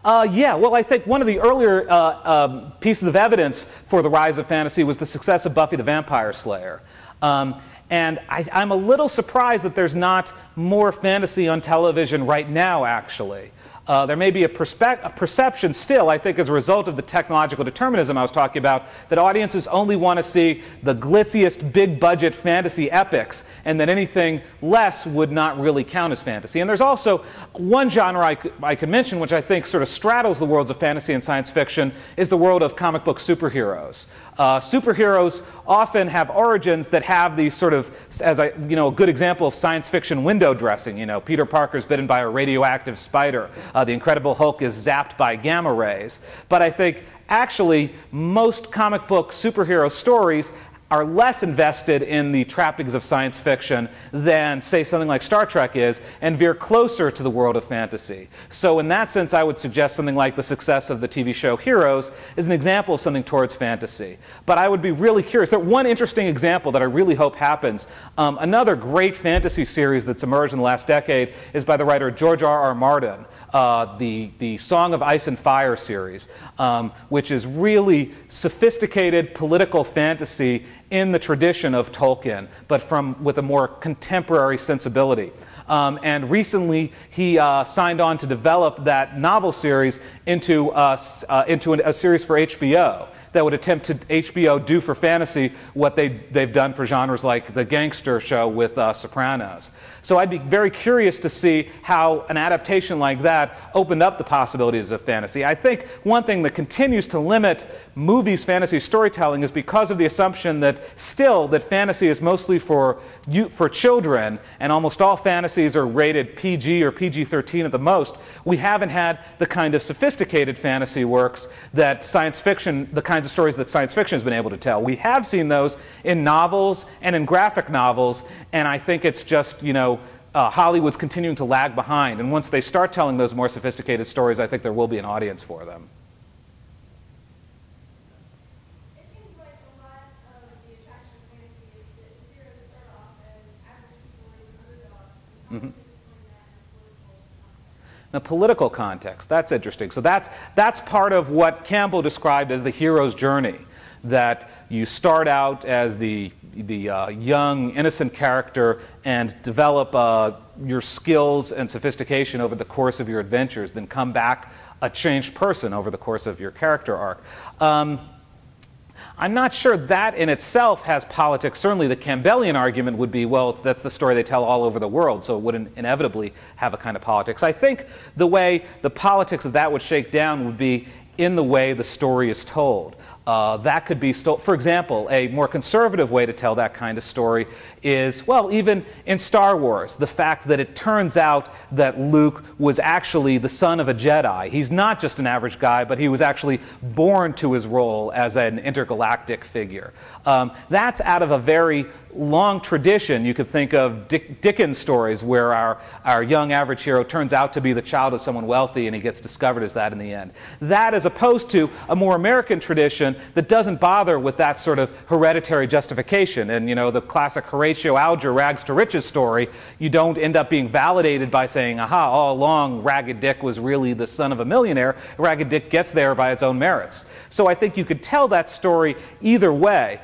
Yeah, well, I think one of the earlier pieces of evidence for the rise of fantasy was the success of Buffy the Vampire Slayer. And I'm a little surprised that there's not more fantasy on television right now, actually. There may be a perception still, I think, as a result of the technological determinism I was talking about, that audiences only want to see the glitziest big-budget fantasy epics, and that anything less would not really count as fantasy. And there's also one genre I could mention, which I think sort of straddles the worlds of fantasy and science fiction, is the world of comic book superheroes. Superheroes often have origins that have these sort of, a good example of science fiction window dressing. Peter Parker's bitten by a radioactive spider. The Incredible Hulk is zapped by gamma rays. But I think actually most comic book superhero stories are less invested in the trappings of science fiction than, say, something like Star Trek is, and veer closer to the world of fantasy. So in that sense, I would suggest something like the success of the TV show Heroes is an example of something towards fantasy. But I would be really curious. One interesting example that I really hope happens, another great fantasy series that's emerged in the last decade is by the writer George R.R. Martin. The Song of Ice and Fire series, which is really sophisticated political fantasy in the tradition of Tolkien, but with a more contemporary sensibility. And recently, he signed on to develop that novel series into a series for HBO that would attempt to HBO do for fantasy what they've done for genres like the gangster show with Sopranos. So I'd be very curious to see how an adaptation like that opened up the possibilities of fantasy. I think one thing that continues to limit movies' fantasy storytelling is because of the assumption that fantasy is mostly for children, and almost all fantasies are rated PG or PG-13 at the most. We haven't had the kind of sophisticated fantasy works that science fiction, the kinds of stories that science fiction has been able to tell. We have seen those in novels and in graphic novels, and I think it's just, Hollywood's continuing to lag behind. And once they start telling those more sophisticated stories, I think there will be an audience for them. It seems like a lot of the attraction of fantasy is that the heroes start off as average people and underdogs. Mm-hmm. Now, political context, that's interesting. So that's part of what Campbell described as the hero's journey, that you start out as the young, innocent character and develop your skills and sophistication over the course of your adventures, then come back a changed person over the course of your character arc. I'm not sure that in itself has politics. Certainly the Campbellian argument would be, well, that's the story they tell all over the world, so it wouldn't inevitably have a kind of politics. I think the way the politics of that would shake down would be in the way the story is told. That could be, for example, a more conservative way to tell that kind of story is, well, even in Star Wars, the fact that it turns out that Luke was actually the son of a Jedi. He's not just an average guy, but he was actually born to his role as an intergalactic figure. That's out of a very long tradition. You could think of Dickens stories where our young average hero turns out to be the child of someone wealthy and he gets discovered as that in the end. That as opposed to a more American tradition that doesn't bother with that sort of hereditary justification. And the classic Horatio Alger rags to riches story, you don't end up being validated by saying, aha, all along Ragged Dick was really the son of a millionaire. Ragged Dick gets there by its own merits. So I think you could tell that story either way.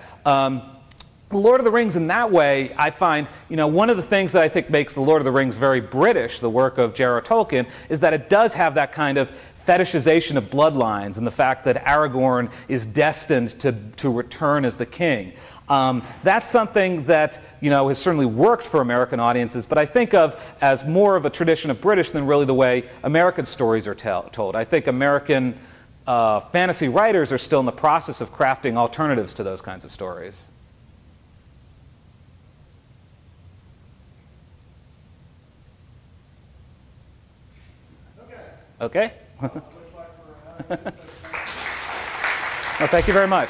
Lord of the Rings in that way, I find, one of the things that I think makes the Lord of the Rings very British, the work of J.R.R. Tolkien, is that it does have that kind of fetishization of bloodlines and the fact that Aragorn is destined to return as the king. That's something that has certainly worked for American audiences, but I think of as more of a tradition of British than really the way American stories are told. I think American fantasy writers are still in the process of crafting alternatives to those kinds of stories. Okay? Well, thank you very much.